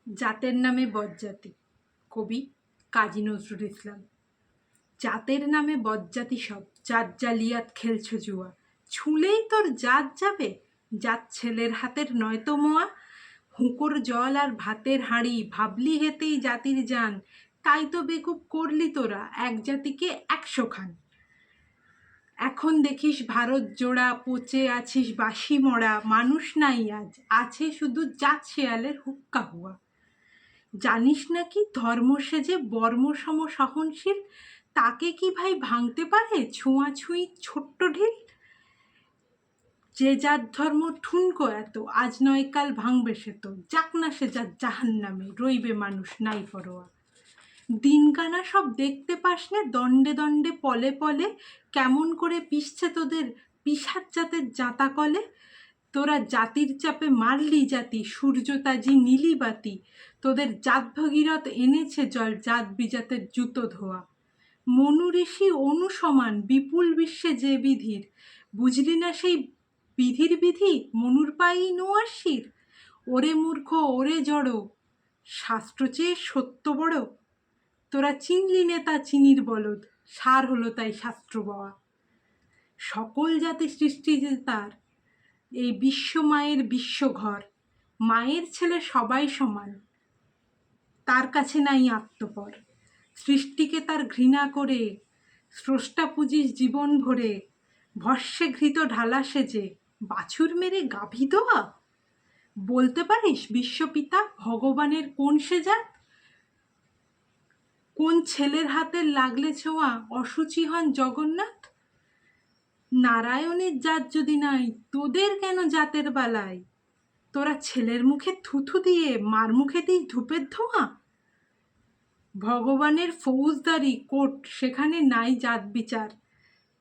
জাতের নামে বজ্জাতি। কবি কাজী নজরুল ইসলাম। জাতের নামে বজ্জাতি সব, জাত জালিয়াত খেলছ জুয়া। ছুঁলেই তোর জাত যাবে, জাত ছেলের হাতের নয়তো মোয়া। হুঁকোর জল আর ভাতের হাঁড়ি, ভাবলি হেতেই জাতির জান। তাই তো বেকুব করলি তোরা, এক জাতিকে 100 খান। এখন দেখিস ভারত জোড়া, পচে আছিস বাসি মরা। মানুষ নাই আজ, আছে শুধু জাত শেয়ালের হুক্কা হুয়া। জানিস নাকি ধর্ম সেজে বর্ম সম সহনশীল, তাকে কি ভাই ভাঙতে পারে ছোঁয়াছুঁই ছোট্ট ঢিল? যে যার ধর্ম ঠুনকো এত, আজ নয় কাল ভাঙবে সে তো। যাক না সে যার জাহান্নামে, রইবে মানুষ নাই পরোয়া। দিনকানা সব দেখতে পাস নে, দণ্ডে দণ্ডে পলে পলে কেমন করে পিষছে তোদের পিসার জাতের জাতা কলে। তোরা জাতির চাপে মারলি জাতি, সূর্যতাজি নীলি বাতি। তোদের জাত ভগীরথ এনেছে জল, জাত বিজাতের জুতো ধোয়া। মনু ঋষি অনুসমান বিপুল বিশ্বে যে বিধির, বুঝলি না সেই বিধির বিধি মনুর পাই নোয়াশির। ওরে মূর্খ ওরে জড়, শাস্ত্র চেয়ে সত্য বড়। তোরা চিনলি নেতা চিনির বলদ, সার হলো তাই শাস্ত্র বওয়া। সকল জাতি সৃষ্টি যে তার, এই বিশ্ব মায়ের বিশ্বঘর। মায়ের ছেলে সবাই সমান, তার কাছে নাই আত্মপর। সৃষ্টিকে তার ঘৃণা করে, স্রষ্টা পুজিস জীবন ভরে। ভস্যে ঘৃত ঢালা সেজে, বাছুর মেরে গাভী দোয়া। বলতে পারিস বিশ্বপিতা ভগবানের কোন সে জাত? কোন ছেলের হাতের লাগলে ছোঁয়া অসুচি হন জগন্নাথ? নারায়ণের জাত যদি নাই, তোদের কেন জাতের বালাই? তোরা ছেলের মুখে থুথু দিয়ে মার মুখে দিস ধূপের ধোঁয়া। ভগবানের ফৌজদারি কোর্ট, সেখানে নাই জাত বিচার।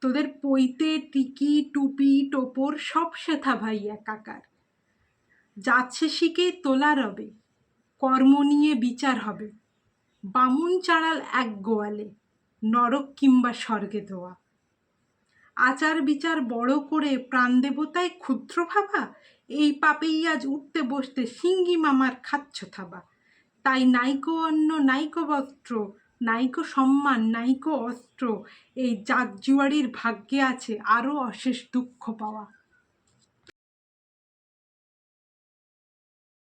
তোদের পৈতে টিকি টুপি টোপর সব সেথা ভাই একাকার। যাচ্ছে শিখে তোলা রবে, কর্ম নিয়ে বিচার হবে। বামুন চাড়াল এক গোয়ালে, নরক কিংবা স্বর্গে ধোয়া। আচার বিচার বড় করে প্রাণ দেবতায় ক্ষুদ্র ভাবা, এই পাপেই আজ উঠতে বসতে সিঙ্গি মামার খাচ্ছ থাবা। তাই নাইকো অন্ন নাইকো বস্ত্র, নাইকো সম্মান নাইকো অস্ত্র। এই জাত জুয়ারির ভাগ্যে আছে আরও অশেষ দুঃখ পাওয়া।